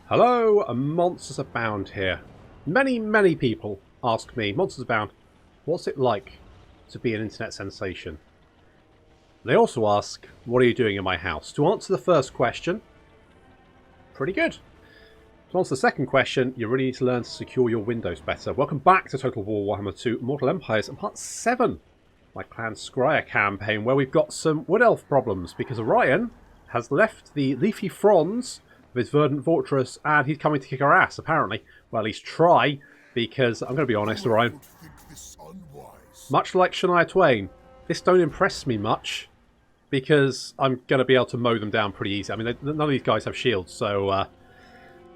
Hello, MonstersAbound here. Many people ask me, MonstersAbound, what's it like to be an internet sensation? They also ask, what are you doing in my house? To answer the first question, pretty good. To answer the second question, you really need to learn to secure your windows better. Welcome back to Total War Warhammer 2 Mortal Empires and Part 7, my Clan Skryre campaign, where we've got some Wood Elf problems because Orion has left the leafy fronds of his verdant fortress and he's coming to kick our ass, apparently. Well, at least try, because I'm going to be honest, Orion. Much like Shania Twain, this don't impress me much because I'm going to be able to mow them down pretty easy. I mean, none of these guys have shields, so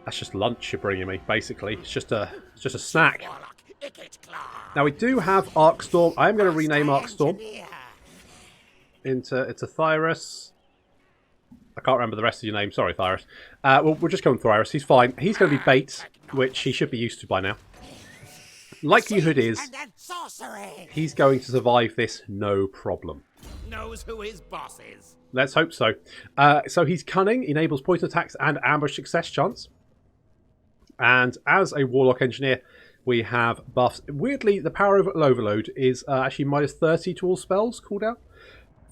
that's just lunch you're bringing me, basically. It's just a snack. Now, we do have Arcstorm. I am going to rename Arcstorm into Thyrus. I can't remember the rest of your name. Sorry, Thyrus. We'll just call him Thyrus. He's fine. He's going to be bait, which he should be used to by now. Likelihood is he's going to survive this no problem. Knows who his boss is. Let's hope so. So he's cunning, enables poison attacks and ambush success chance. And as a Warlock Engineer, we have buffs. Weirdly, the power overload is actually minus 30 to all spells cooldown.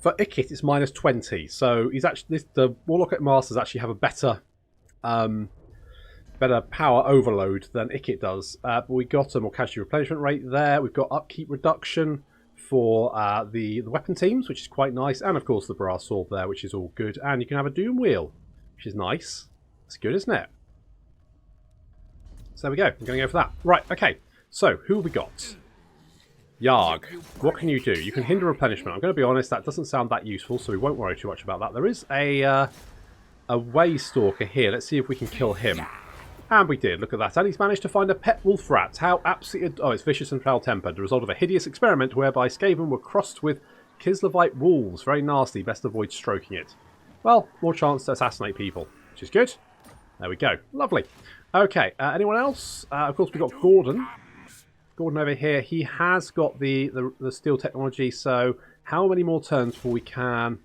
For Ikit, it's minus 20. So he's actually the Warlock Masters actually have a better power overload than Ikit does. But we got a more casualty replenishment rate there. We've got upkeep reduction for the weapon teams, which is quite nice. And of course the brass sword there, which is all good. And you can have a doom wheel, which is nice. It's good, isn't it? So there we go. I'm going to go for that. Right, okay. So, who have we got? Yarg. What can you do? You can hinder replenishment. I'm going to be honest, that doesn't sound that useful, so we won't worry too much about that. There is a Waystalker here. Let's see if we can kill him. And we did. Look at that. And he's managed to find a pet wolf rat. How absolutely... Oh, it's vicious and foul-tempered. The result of a hideous experiment whereby Skaven were crossed with Kislevite wolves. Very nasty. Best avoid stroking it. Well, more chance to assassinate people, which is good. There we go. Lovely. Okay, anyone else? Of course, we've got Gordon. Gordon over here. He has got the steel technology, so how many more turns before we can...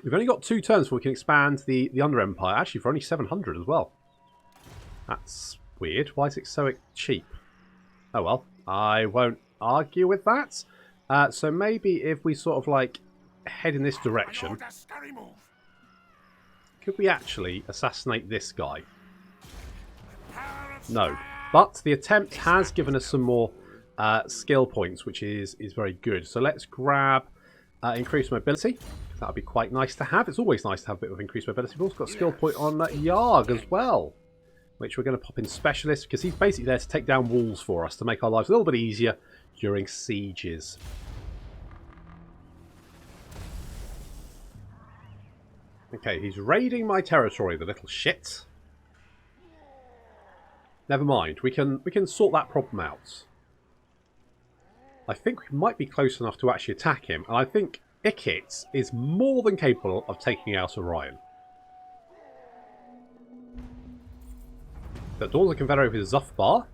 We've only got 2 turns before we can expand the Under Empire. Actually, for only 700 as well. That's weird. Why is it so cheap? Oh well, I won't argue with that. So maybe if we sort of like head in this direction... Could we actually assassinate this guy? No. But the attempt has given us some more skill points, which is very good. So let's grab increased mobility. That would be quite nice to have. It's always nice to have a bit of increased mobility. We've also got a skill point on Yarg as well, which we're going to pop in Specialist, because he's basically there to take down walls for us, to make our lives a little bit easier during sieges. Okay, he's raiding my territory, the little shit. Never mind, we can sort that problem out. I think we might be close enough to actually attack him, and I think Ikit is more than capable of taking out Orion. The Dawn's of the Confederate with Zuthbar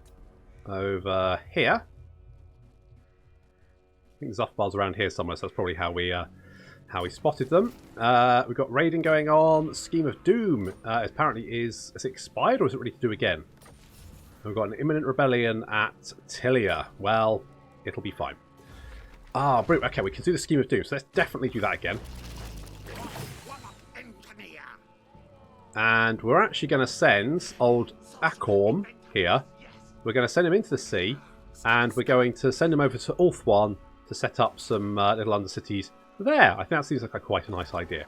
over here. I think Zuthbar's around here somewhere, so that's probably how we spotted them. We've got raiding going on. Scheme of Doom apparently is it expired, or is it ready to do again? We've got an imminent rebellion at Tilia. Well, it'll be fine. Ah, brilliant. Okay, we can do the Scheme of Doom, so let's definitely do that again. And we're actually going to send old Akorn here. We're going to send him into the sea, and we're going to send him over to Ulthuan to set up some little undercities there. I think that seems like quite a nice idea.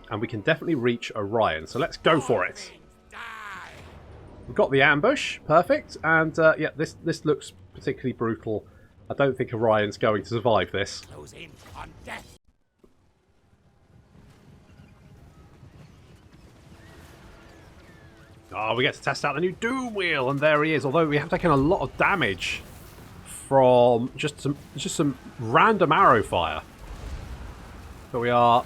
And we can definitely reach Orion, so let's go for it. We've got the ambush, perfect, and yeah, this looks particularly brutal. I don't think Orion's going to survive this. Oh, we get to test out the new Doom Wheel, and there he is. Although we have taken a lot of damage from just some random arrow fire, but we are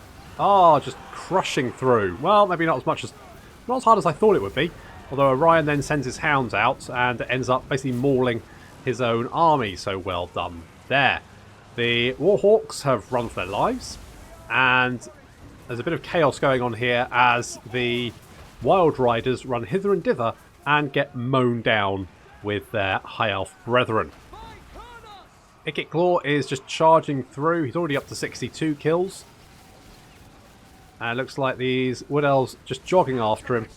just crushing through. Well, maybe not as hard as I thought it would be. Although Orion then sends his hounds out and ends up basically mauling his own army. So well done there. The Warhawks have run for their lives, and there's a bit of chaos going on here as the Wild Riders run hither and thither and get mown down with their High Elf brethren. Ikit Claw is just charging through. He's already up to 62 kills. And it looks like these Wood Elves just jogging after him,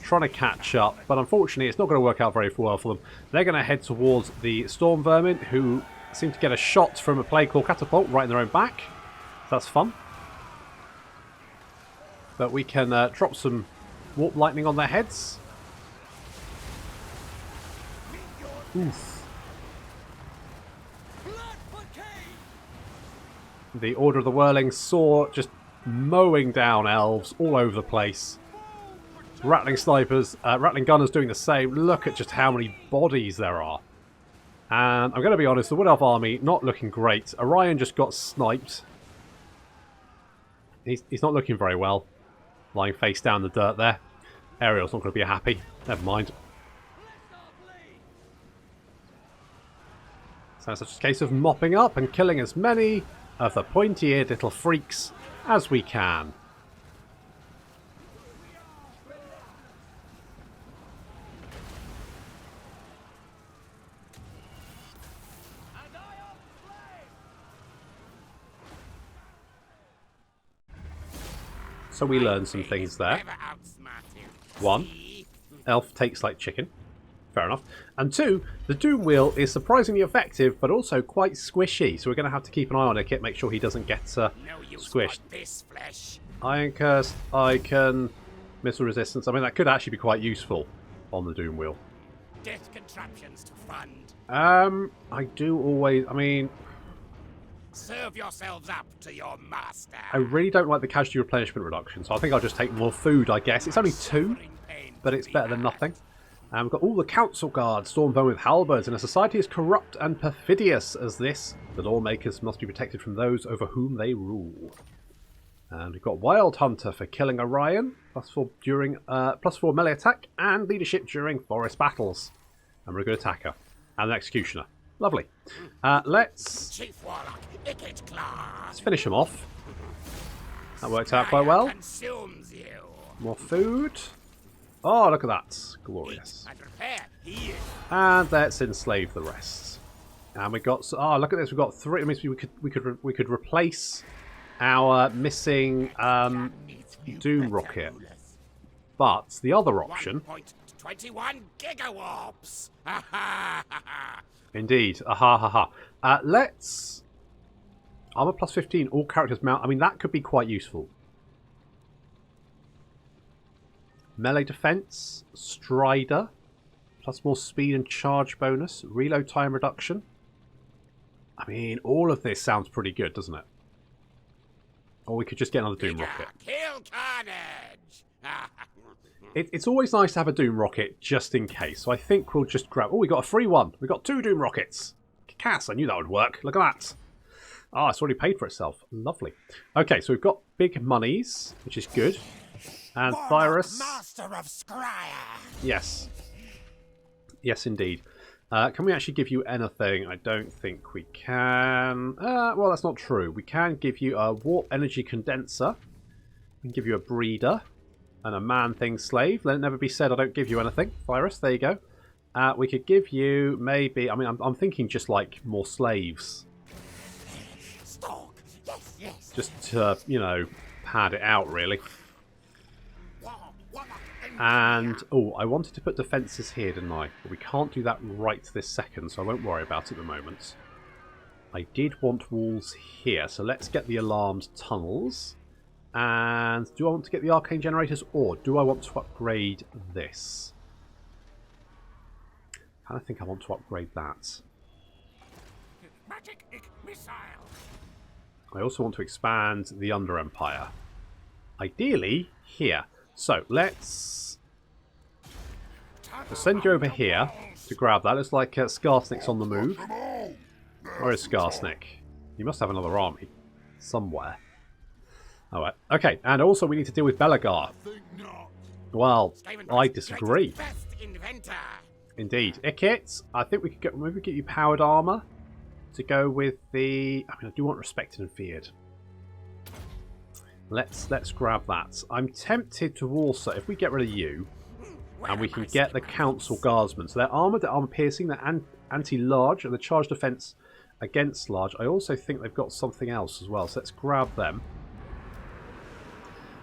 trying to catch up. But unfortunately, it's not going to work out very well for them. They're going to head towards the Storm Vermin, who seem to get a shot from a Plague Claw Catapult right in their own back. So that's fun. But we can drop some Warp Lightning on their heads. Oof. The Order of the Whirling Saw just mowing down elves all over the place. Rattling snipers, rattling gunners doing the same. Look at just how many bodies there are. And I'm going to be honest, the Wood Elf army not looking great. Orion just got sniped. He's not looking very well. Lying face down in the dirt there. Ariel's not going to be happy. Never mind. So it's just a case of mopping up and killing as many of the pointy-eared little freaks as we can. So we learned some things there. 1. Elf takes like chicken. Fair enough. And 2, the Doom Wheel is surprisingly effective, but also quite squishy. So we're going to have to keep an eye on it, make sure he doesn't get squished. Iron Curse, Icon, Missile Resistance. I mean, that could actually be quite useful on the Doom Wheel. Death contraptions to fund. I do always... I mean... Serve yourselves up to your master. I really don't like the casualty replenishment reduction, so I think I'll just take more food, I guess. It's only 2, but it's better than nothing. And we've got all the council guards, stormed with halberds, and a society as corrupt and perfidious as this. The lawmakers must be protected from those over whom they rule. And we've got Wild Hunter for killing Orion, +4 during +4 melee attack, and leadership during forest battles. And we're a good attacker. And an executioner. Lovely. Let's finish them off. That worked out quite well. More food. Oh, look at that. Glorious. And let's enslave the rest. And we got... Oh, look at this. We've got 3. It means we could replace our missing Doom Rocket. But the other option... 21 gigawarps. Indeed. Aha, ha, ha. Let's... Armor +15, all characters mount. I mean, that could be quite useful. Melee defense, Strider, plus more speed and charge bonus, reload time reduction. I mean, all of this sounds pretty good, doesn't it? Or we could just get another Doom Rocket. Kill carnage. It's always nice to have a Doom Rocket just in case. So I think we'll just grab... Oh, we got a free one. We got 2 Doom Rockets. Cass, I knew that would work. Look at that. Ah, it's already paid for itself. Lovely. Okay, so we've got big monies, which is good. And Thyras. Master of Skryre. Yes. Yes, indeed. Can we actually give you anything? I don't think we can. Well, that's not true. We can give you a Warp Energy Condenser. We can give you a Breeder. And a Man-Thing Slave. Let it never be said I don't give you anything. Thyras, there you go. We could give you maybe... I mean, I'm thinking just like more slaves. Stalk. Yes, yes. Just to, you know, pad it out, really. And, oh, I wanted to put defences here, didn't I? But we can't do that right this second, so I won't worry about it at the moment. I did want walls here, so let's get the alarmed tunnels. And do I want to get the arcane generators, or do I want to upgrade this? I kind of think I want to upgrade that. Magic missile. I also want to expand the Under Empire. Ideally, here. So, let's send you over here to grab that. It's like Skarsnik's on the move. Where is Skarsnik? He must have another army somewhere. Alright, okay, and also we need to deal with Belagar. Well, I disagree. Indeed. Ikit, I think we could maybe get you powered armour to go with the... I mean, I do want respected and feared. Let's grab that. I'm tempted to also, if we get rid of you, and we can get the Council Guardsmen. So they're armoured, they're armour-piercing, they're anti-large, and the charge defence against large. I also think they've got something else as well, so let's grab them.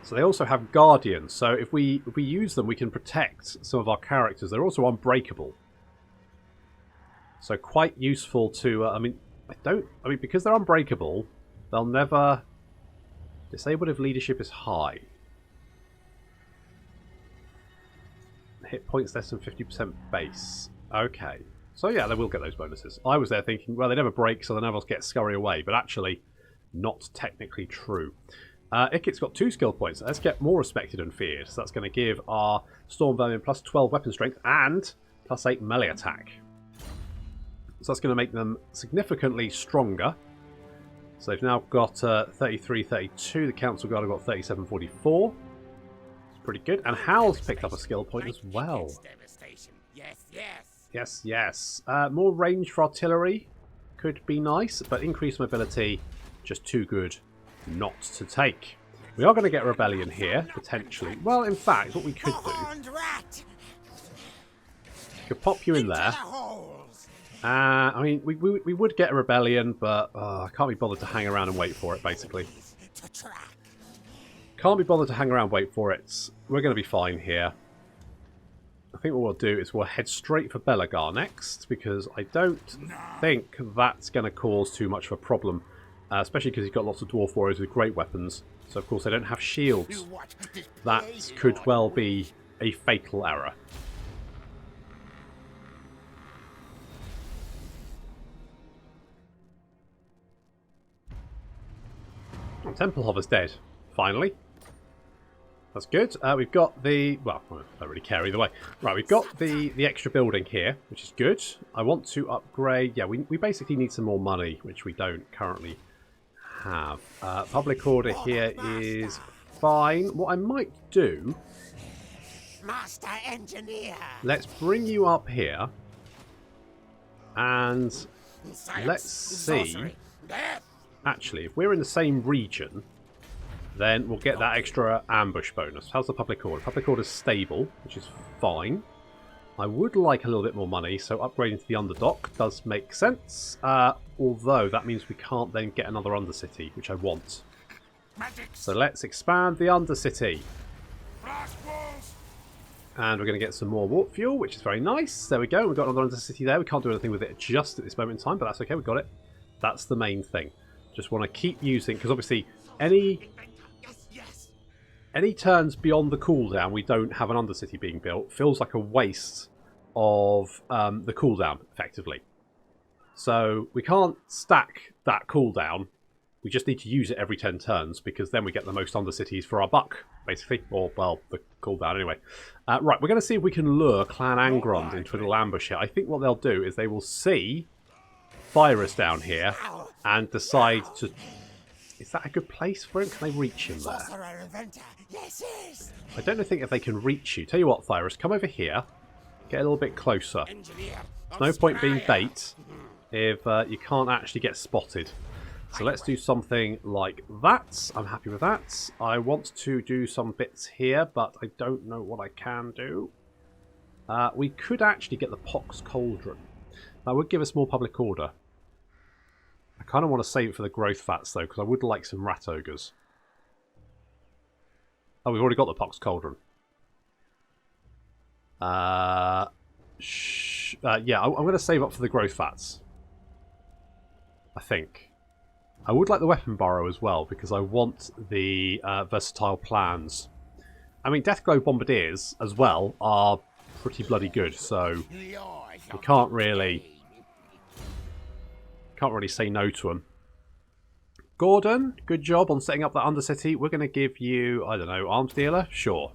So they also have Guardians, so if we use them, we can protect some of our characters. They're also unbreakable. So quite useful to, I mean, because they're unbreakable, they'll never... Disabled if leadership is high. Hit points less than 50% base. Okay. So yeah, they will get those bonuses. I was there thinking, well, they never break, so they never get scurry away. But actually, not technically true. Ikit's got 2 skill points. Let's get more respected and feared. So that's going to give our Storm Vermin plus 12 weapon strength and plus 8 melee attack. So that's going to make them significantly stronger. So they've now got 33, 32. The Council Guard have got 37, 44. It's pretty good. And Hal's picked up a skill point as well. Yes. More range for artillery could be nice, but increased mobility, just too good not to take. We are going to get a rebellion here, potentially. Well, in fact, what we could do... could pop you in there. I mean, we would get a rebellion, but I can't be bothered to hang around and wait for it, basically. Can't be bothered to hang around and wait for it. We're going to be fine here. I think what we'll do is we'll head straight for Belagar next, because I don't think that's going to cause too much of a problem, especially because he's got lots of Dwarf Warriors with great weapons. So, of course, they don't have shields. That could well be a fatal error. Temple Hover's dead, finally. That's good. We've got the... well, I don't really care either way. Right, we've got the extra building here, which is good. I want to upgrade... yeah, we basically need some more money, which we don't currently have. Public order here is fine. What I might do... Master Engineer. Let's bring you up here. And let's see... actually, if we're in the same region, then we'll get that extra ambush bonus. How's the public order? Public order is stable, which is fine. I would like a little bit more money, so upgrading to the Underdock does make sense. Although that means we can't then get another Undercity, which I want. So let's expand the Undercity. And we're going to get some more warp fuel, which is very nice. There we go. We've got another Undercity there. We can't do anything with it just at this moment in time, but that's okay. We've got it. That's the main thing. Just want to keep using, because obviously any turns beyond the cooldown we don't have an Undercity being built feels like a waste of the cooldown, effectively. So we can't stack that cooldown. We just need to use it every 10 turns, because then we get the most Undercities for our buck, basically. Or, well, the cooldown anyway. Right, we're going to see if we can lure Clan Angrund into a little ambush here. I think what they'll do is they will see Virus down here and decide to... is that a good place for him? Can they reach him there? I don't think if they can reach you. Tell you what, Thyrus, come over here. Get a little bit closer. There's no point being bait if you can't actually get spotted. So let's do something like that. I'm happy with that. I want to do some bits here, but I don't know what I can do. We could actually get the Pox Cauldron. That would give us more public order. I kind of want to save it for the growth fats, though, because I would like some rat ogres. Oh, we've already got the Pox Cauldron. Yeah, I'm going to save up for the growth fats. I think. I would like the weapon borrow as well, because I want the versatile plans. I mean, Deathglow Bombardiers, as well, are pretty bloody good, so we can't really say no to them. Gordon, good job on setting up that Undercity. We're going to give you, I don't know, Arms Dealer? Sure.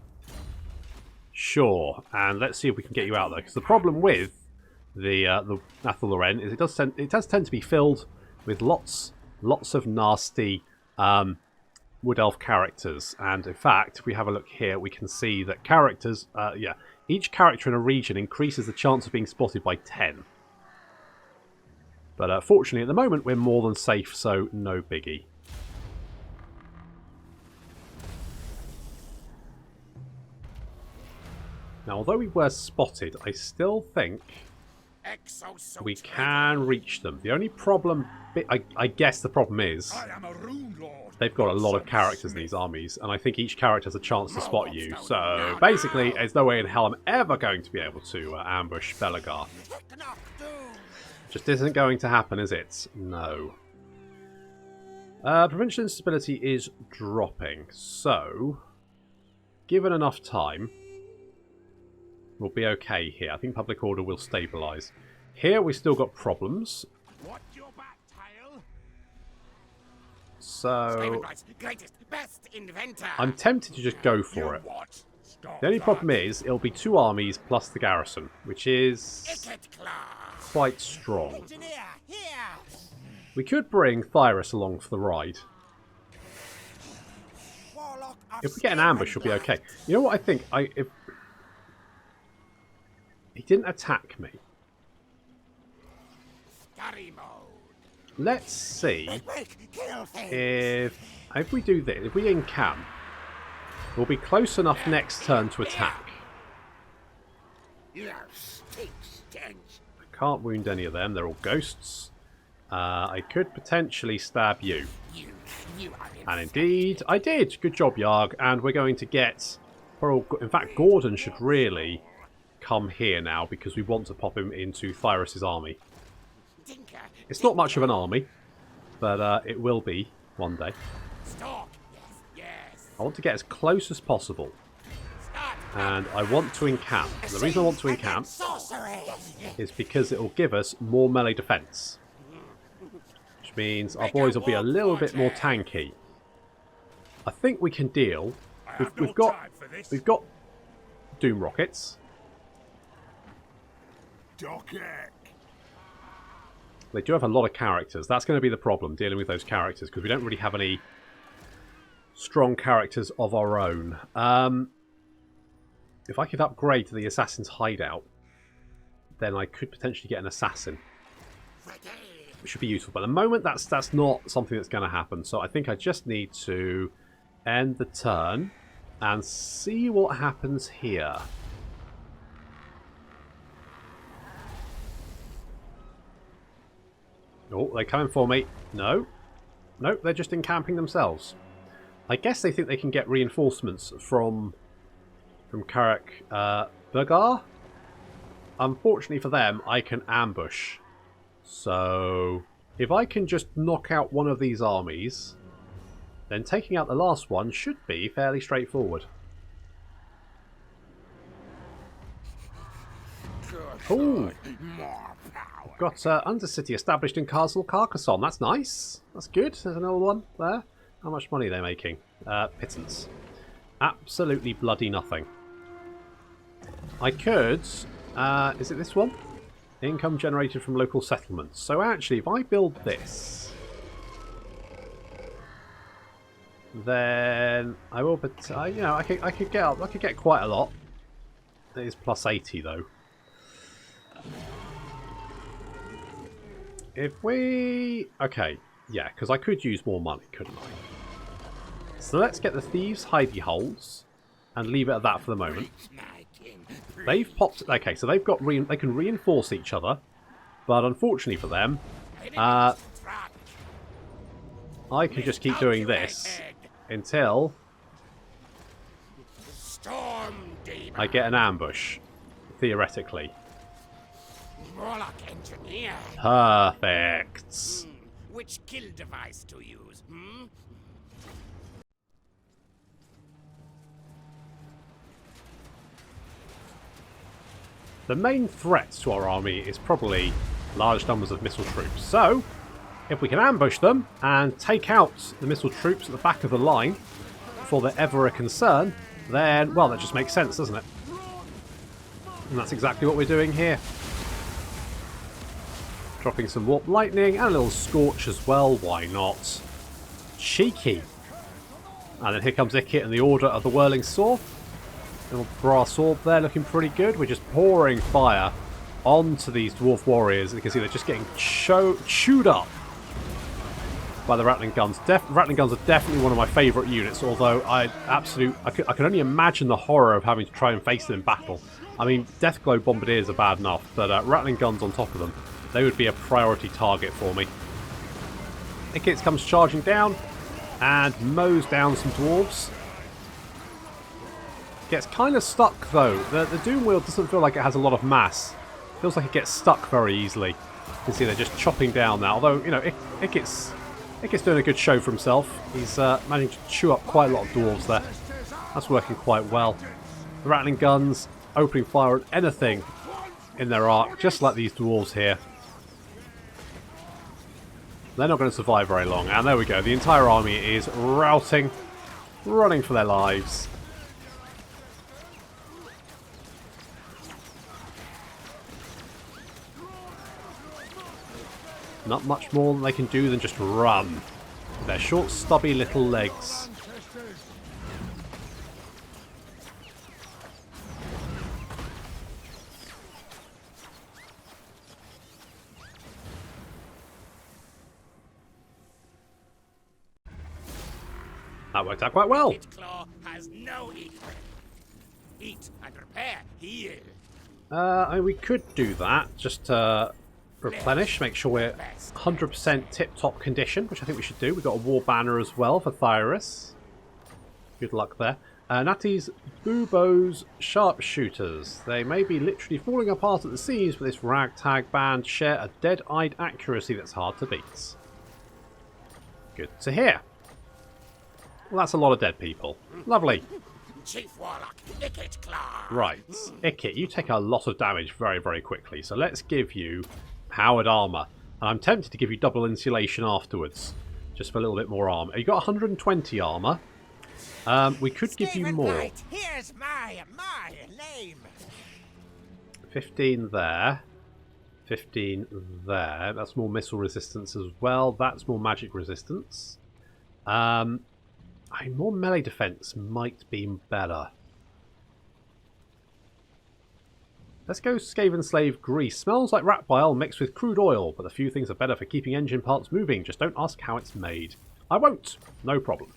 Sure. And let's see if we can get you out there. Because the problem with the Nathal Loren is it does tend to be filled with lots of nasty Wood Elf characters. And in fact, if we have a look here, we can see that characters, each character in a region increases the chance of being spotted by 10. But fortunately, at the moment, we're more than safe, so no biggie. Now, although we were spotted, I still think we can reach them. The only problem, I guess the problem is, they've got a lot of characters in these armies, and I think each character has a chance to spot you. So basically, there's no way in hell I'm ever going to be able to ambush Belagar. Just isn't going to happen, is it? No. Provincial instability is dropping, so given enough time, we'll be okay here. I think public order will stabilise. Here we've still got problems. So I'm tempted to just go for it. The only problem is it'll be 2 armies plus the garrison, which is quite strong. We could bring Thyrus along for the ride. If we get an ambush, we'll be okay. You know what I think? If he didn't attack me. Let's see if we do this. If we encamp, we'll be close enough next turn to attack. I can't wound any of them. They're all ghosts. I could potentially stab you. And indeed, I did. Good job, Yarg. And we're going to get... In fact, Gordon should really come here now because we want to pop him into Thyrus' army. It's not much of an army, but it will be one day. I want to get as close as possible. And I want to encamp. The reason I want to encamp is because it will give us more melee defense. Which means our boys will be a little bit more tanky. I think we can deal. We've got Doom Rockets. They do have a lot of characters. That's going to be the problem, dealing with those characters, because we don't really have any strong characters of our own. If I could upgrade to the Assassin's Hideout, then I could potentially get an Assassin. Which should be useful. But at the moment, that's not something that's going to happen. So I think I just need to end the turn and see what happens here. Oh, they're coming for me. No. No, they're just encamping themselves. I guess they think they can get reinforcements from Karak Belagar. Unfortunately for them, I can ambush. So, if I can just knock out one of these armies, then taking out the last one should be fairly straightforward. Ooh. We've got Undercity established in Castle Carcassonne. That's nice. That's good. There's another one there. How much money are they making? Pittance. Absolutely bloody nothing. I could... is it this one? Income generated from local settlements. So actually, if I build this, then I will. But you know, I could get quite a lot. It is plus 80 though. If we... Okay, yeah, because I could use more money, couldn't I? So let's get the Thieves' Hidey Holes and leave it at that for the moment. They've popped... Okay, so they've got... They can reinforce each other, but unfortunately for them, I can just keep doing this until I get an ambush, theoretically. Perfect. Which kill device to use? The main threat to our army is probably large numbers of missile troops. So, if we can ambush them and take out the missile troops at the back of the line before they're ever a concern, then, well, that just makes sense, doesn't it? And that's exactly what we're doing here. Dropping some Warp Lightning and a little Scorch as well, why not? Cheeky. And then here comes Ikit and the Order of the Whirling Sword. Little brass orb there looking pretty good. We're just pouring fire onto these Dwarf Warriors. You can see they're just getting chewed up. by the rattling guns. Rattling guns are definitely one of my favourite units, although I can only imagine the horror of having to try and face them in battle. I mean, Deathglow Bombardiers are bad enough, but rattling guns on top of them, they would be a priority target for me. Ikit comes charging down and mows down some dwarves. Gets kind of stuck though. The Doom Wheel doesn't feel like it has a lot of mass. Feels like it gets stuck very easily. You can see they're just chopping down now. Although, you know, Ikit's doing a good show for himself. He's managing to chew up quite a lot of dwarves there. That's working quite well. The rattling guns opening fire on anything in their arc, just like these dwarves here. They're not going to survive very long. And there we go. The entire army is routing, running for their lives. Not much more than they can do than just run. With their short, stubby little legs. That worked out quite well. Claw has no eat. Eat and repair, heal. We could do that. Just replenish, make sure we're 100% tip-top condition, which I think we should do. We've got a war banner as well for Thyrus. Good luck there. Natty's Bubo's sharpshooters. They may be literally falling apart at the seams, but this ragtag band share a dead-eyed accuracy that's hard to beat. Good to hear. Well, that's a lot of dead people. Lovely. Chief Warlock, Ikit Claw. Right. Ikit, you take a lot of damage very, very quickly. So let's give you powered armour. And I'm tempted to give you double insulation afterwards. Just for a little bit more armour. You've got 120 armour. We could give you more. Knight, here's my name. 15 there. 15 there. That's more missile resistance as well. That's more magic resistance. More melee defense might be better. Let's go Skaven Slave Grease. Smells like rat bile mixed with crude oil, but a few things are better for keeping engine parts moving. Just don't ask how it's made. I won't. No problem.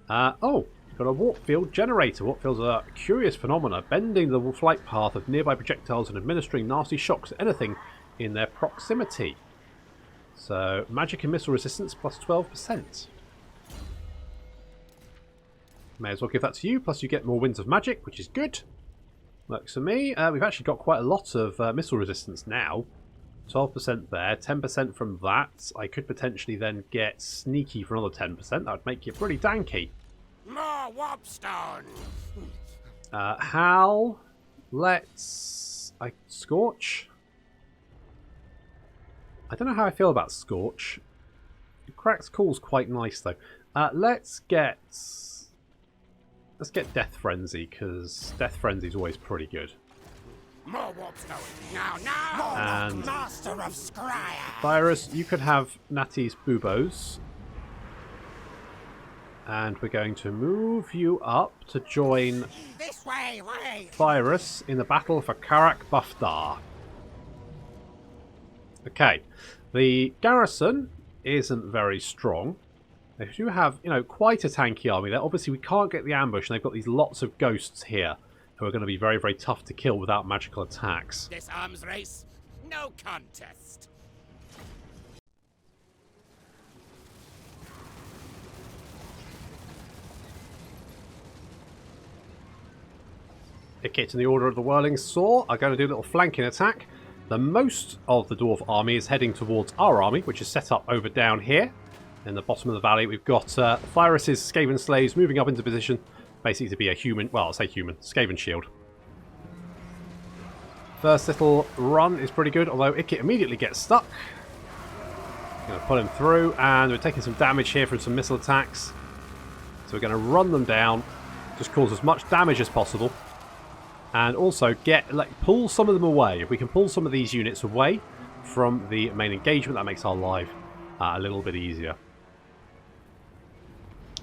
Oh, we've got a warp field generator. Warp fields are a curious phenomena, bending the flight path of nearby projectiles and administering nasty shocks to anything in their proximity. So, magic and missile resistance plus 12%. May as well give that to you, plus you get more winds of magic, which is good. Works for me. We've actually got quite a lot of missile resistance now. 12% there, 10% from that. I could potentially then get sneaky for another 10%. That would make you pretty danky. More warpstone. Hal, let's... Scorch? I don't know how I feel about Scorch. Karak's call's quite nice, though. Let's get Death Frenzy, because Death Frenzy is always pretty good. More warpstone. Now. And Master of Skryre. Thyrus, you could have Natty's Bubos. And we're going to move you up to join This way. Thyrus in the battle for Karak Bufdar. Okay, the garrison isn't very strong. They do have, quite a tanky army there. Obviously, we can't get the ambush, and they've got these lots of ghosts here who are going to be very, very tough to kill without magical attacks. This arms race, no contest. Ikit and the Order of the Whirling Saw are going to do a little flanking attack. The most of the dwarf army is heading towards our army, which is set up over down here. In the bottom of the valley, we've got Thyrus's Skaven Slaves moving up into position, basically to be a human, well, I'll say human, Skaven shield. First little run is pretty good, although Ikit immediately gets stuck. Going to pull him through, and we're taking some damage here from some missile attacks. So we're going to run them down, just cause as much damage as possible. And also pull some of them away. If we can pull some of these units away from the main engagement, that makes our life a little bit easier.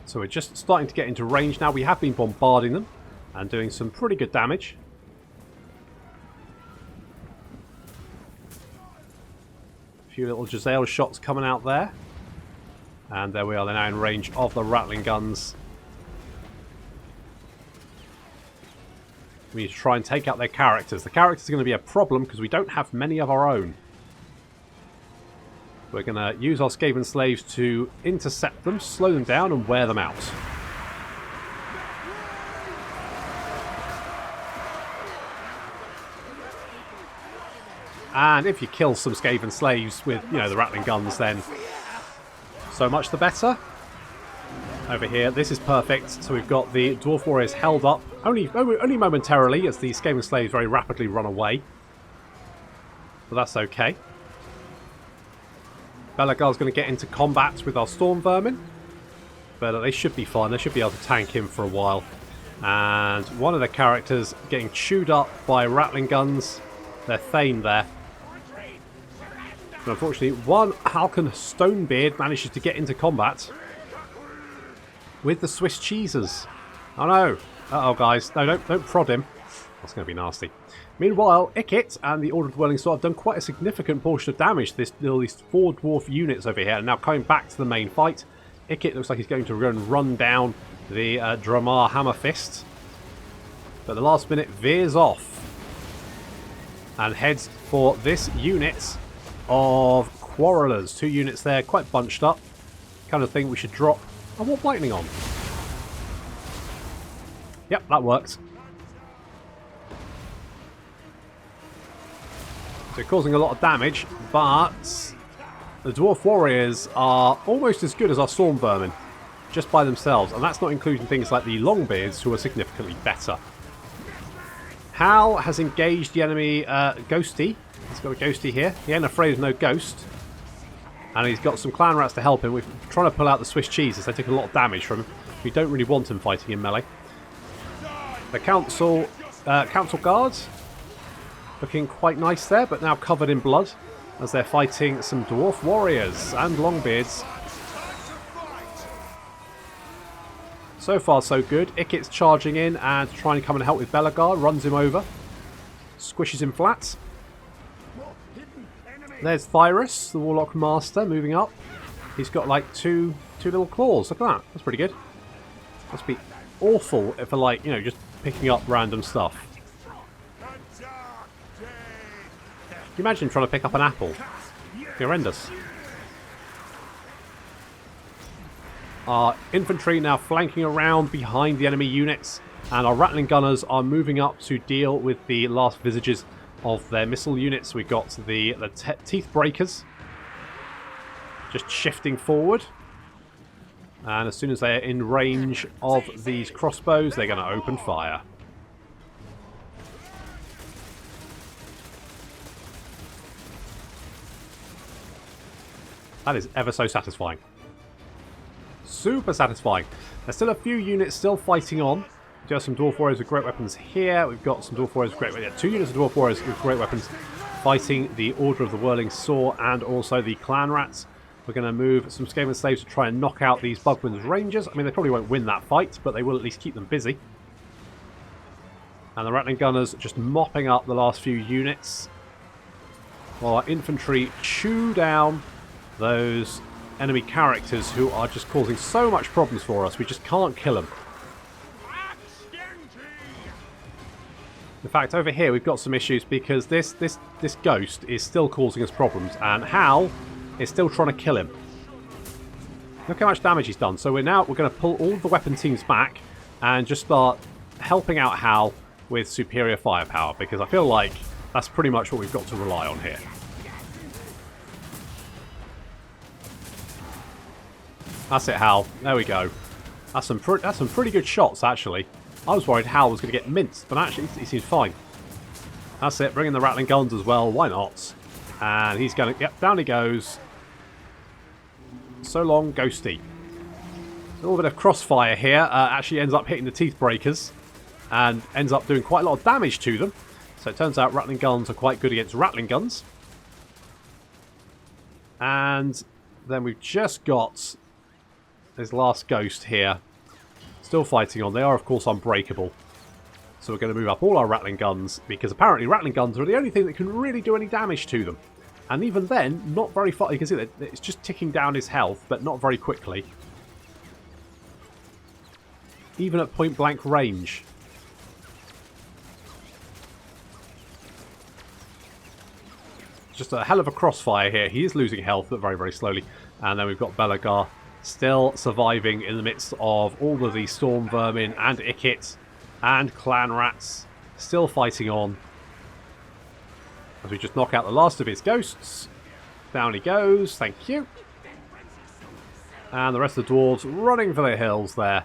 So we're just starting to get into range now. We have been bombarding them and doing some pretty good damage. A few little Giselle shots coming out there. And there we are, they're now in range of the rattling guns. We need to try and take out their characters. The characters are going to be a problem because we don't have many of our own. We're going to use our Skaven slaves to intercept them, slow them down, and wear them out. And if you kill some Skaven slaves with, you know, the rattling guns, then so much the better. Over here, this is perfect. So we've got the Dwarf Warriors held up, only momentarily, as the Skaven slaves very rapidly run away. But that's okay. Belagar's going to get into combat with our Storm Vermin. But they should be fine. They should be able to tank him for a while. And one of the characters getting chewed up by rattling guns. They're Thane there. But unfortunately, one Halcon Stonebeard manages to get into combat with the Swiss cheeses. Oh no. Uh-oh, guys. No, don't prod him. That's going to be nasty. Meanwhile, Ikit and the Order of the Whirling Sword have done quite a significant portion of damage to these 4 dwarf units over here. And now coming back to the main fight, Ikit looks like he's going to run down the Dramar Hammer Fist. But the last minute veers off and heads for this unit of Quarrelers. 2 units there, quite bunched up. Kind of thing we should drop. I want lightning on. Yep, that works. So causing a lot of damage, but the Dwarf Warriors are almost as good as our Storm Vermin, just by themselves. And that's not including things like the Longbeards, who are significantly better. Hal has engaged the enemy Ghosty. He's got a Ghosty here. He ain't afraid of no ghost. And he's got some clan rats to help him. We're trying to pull out the Swiss cheeses. They take a lot of damage from him. We don't really want him fighting in melee. The Council Guards looking quite nice there, but now covered in blood as they're fighting some Dwarf Warriors and Longbeards. So far so good. Ikit's charging in and trying to come and help with Belagar. Runs him over. Squishes him flat. There's Thyrus, the Warlock Master, moving up. He's got like two little claws. Look at that. That's pretty good. Must be awful for, like, you know, just picking up random stuff. Can you imagine trying to pick up an apple? It'd be horrendous. Our infantry now flanking around behind the enemy units, and our rattling gunners are moving up to deal with the last visages of their missile units. We've got the teeth breakers just shifting forward, and as soon as they're in range of these crossbows, they're going to open fire. That is ever so satisfying. Super satisfying. There's still a few units still fighting on. We have some Dwarf Warriors with great weapons here. We've got some Dwarf Warriors with great weapons. 2 units of Dwarf Warriors with great weapons fighting the Order of the Whirling Saw and also the Clan Rats. We're going to move some Skaven Slaves to try and knock out these Bugwin's Rangers. I mean, they probably won't win that fight, but they will at least keep them busy. And the Rattling Gunners just mopping up the last few units, while our infantry chew down those enemy characters who are just causing so much problems for us. We just can't kill them. In fact, over here we've got some issues because this ghost is still causing us problems, and Hal is still trying to kill him. Look how much damage he's done. So we're going to pull all the weapon teams back and just start helping out Hal with superior firepower, because I feel like that's pretty much what we've got to rely on here. That's it, Hal. There we go. That's some pretty good shots, actually. I was worried Hal was going to get minced, but actually he seems fine. That's it. Bring in the rattling guns as well. Why not? And he's going to... Yep, down he goes. So long, Ghosty. A little bit of crossfire here. Actually ends up hitting the teeth breakers and ends up doing quite a lot of damage to them. So it turns out rattling guns are quite good against rattling guns. And then we've just got this last ghost here. Still fighting on. They are, of course, unbreakable. So we're going to move up all our rattling guns, because apparently rattling guns are the only thing that can really do any damage to them. And even then, not very far. You can see that it's just ticking down his health, but not very quickly. Even at point blank range. Just a hell of a crossfire here. He is losing health, but very, very slowly. And then we've got Belagar still surviving in the midst of all of these storm vermin and Ikit and clan rats. Still fighting on. As we just knock out the last of his ghosts. Down he goes. Thank you. And the rest of the dwarves running for the hills there.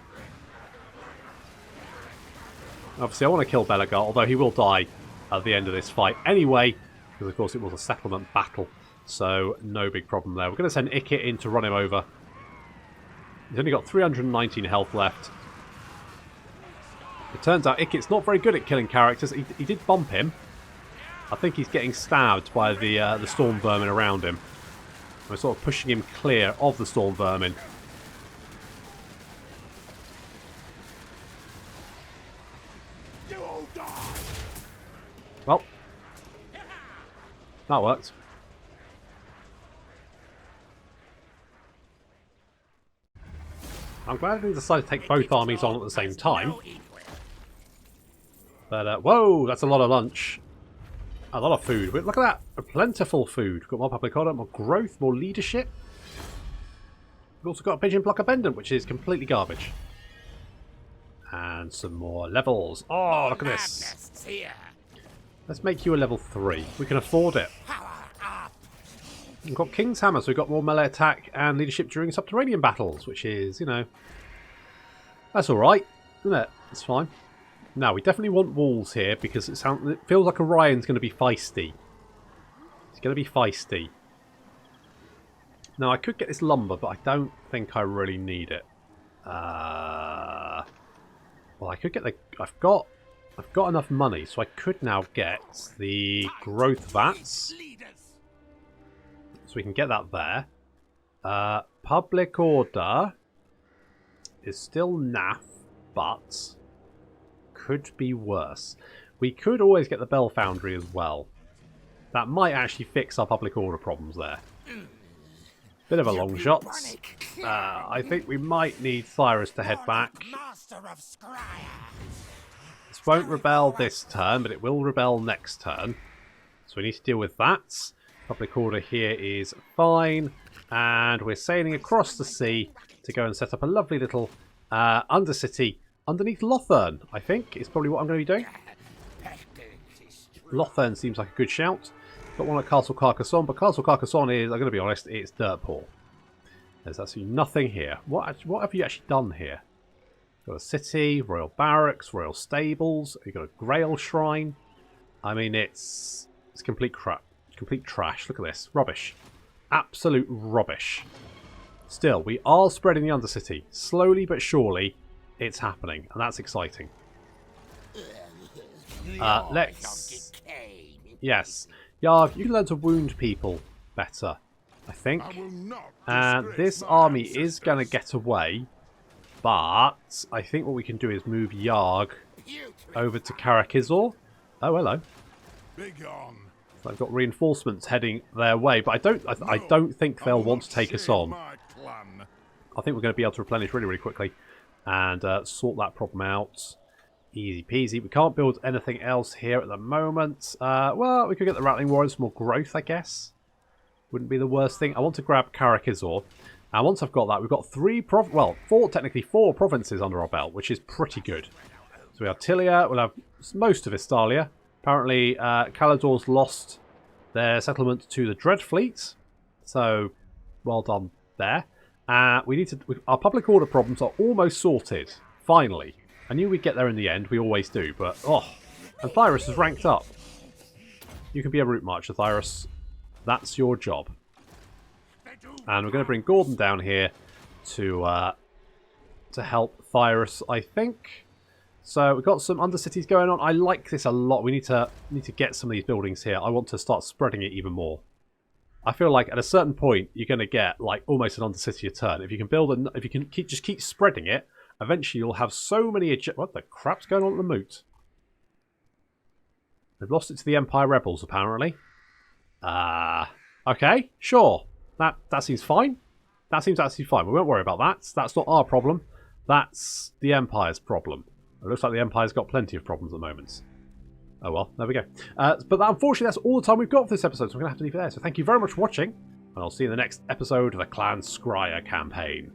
Obviously, I want to kill Belagar, although he will die at the end of this fight anyway. Because, of course, it was a settlement battle. So, no big problem there. We're going to send Ikit in to run him over. He's only got 319 health left. It turns out Ikit's not very good at killing characters. He did bump him. I think he's getting stabbed by the storm vermin around him. We're sort of pushing him clear of the storm vermin. Well, that worked. I'm glad we decided to take both armies on at the same time. But, whoa, that's a lot of lunch. A lot of food. Look at that. A plentiful food. We've got more public order, more growth, more leadership. We've also got a pigeon block abundant, which is completely garbage. And some more levels. Oh, look at this. Let's make you a level 3. We can afford it. We've got King's Hammer, so we've got more melee attack and leadership during subterranean battles, which is, you know, that's alright, isn't it? It's fine. Now, we definitely want walls here because it feels like Orion's going to be feisty. It's going to be feisty. Now, I could get this lumber, but I don't think I really need it. Well, I could get the... I've got enough money, so I could now get the growth vats. So we can get that there. Public order is still naff, but could be worse. We could always get the Bell Foundry as well. That might actually fix our public order problems there. Bit of a long shot. I think we might need Cyrus to head back. This won't rebel this turn, but it will rebel next turn. So we need to deal with that. Public order here is fine. And we're sailing across the sea to go and set up a lovely little undercity underneath Lothern, I think, is probably what I'm going to be doing. Lothern seems like a good shout. Got one at Castle Carcassonne, but Castle Carcassonne is, I'm going to be honest, it's dirt poor. There's absolutely nothing here. What have you actually done here? Got a city, royal barracks, royal stables. You've got a Grail shrine. I mean, it's complete crap. Complete trash. Look at this. Rubbish. Absolute rubbish. Still, we are spreading the Undercity. Slowly but surely, it's happening. And that's exciting. Let's... Yes. Yarg, you can learn to wound people better, I think. And this army is going to get away. But I think what we can do is move Yarg over to Karakizor. Oh, hello. So I've got reinforcements heading their way, but I don't think they'll want to take us on. I think we're going to be able to replenish really, really quickly and sort that problem out. Easy peasy. We can't build anything else here at the moment. Well, we could get the Rattling Warriors for more growth, I guess. Wouldn't be the worst thing. I want to grab Karakizor. And once I've got that, we've got technically four provinces under our belt, which is pretty good. So we have Tilia, we'll have most of Estalia. Apparently, Calador's lost their settlement to the Dreadfleet. So, well done there. Our public order problems are almost sorted. Finally. I knew we'd get there in the end. We always do. But, oh. And Thyrus is ranked up. You can be a route marcher, Thyrus. That's your job. And we're going to bring Gordon down here to help Thyrus, I think. So we've got some undercities going on. I like this a lot. We need to get some of these buildings here. I want to start spreading it even more. I feel like at a certain point you're going to get like almost an undercity a turn. If you can build if you can just keep spreading it, eventually you'll have so many. What the crap's going on at the moot? They've lost it to the Empire Rebels apparently. Okay, sure. That seems fine. That seems absolutely fine. We won't worry about that. That's not our problem. That's the Empire's problem. It looks like the Empire's got plenty of problems at the moment. Oh well, there we go. But unfortunately, that's all the time we've got for this episode, so I'm going to have to leave it there. So thank you very much for watching, and I'll see you in the next episode of the Clan Skryre campaign.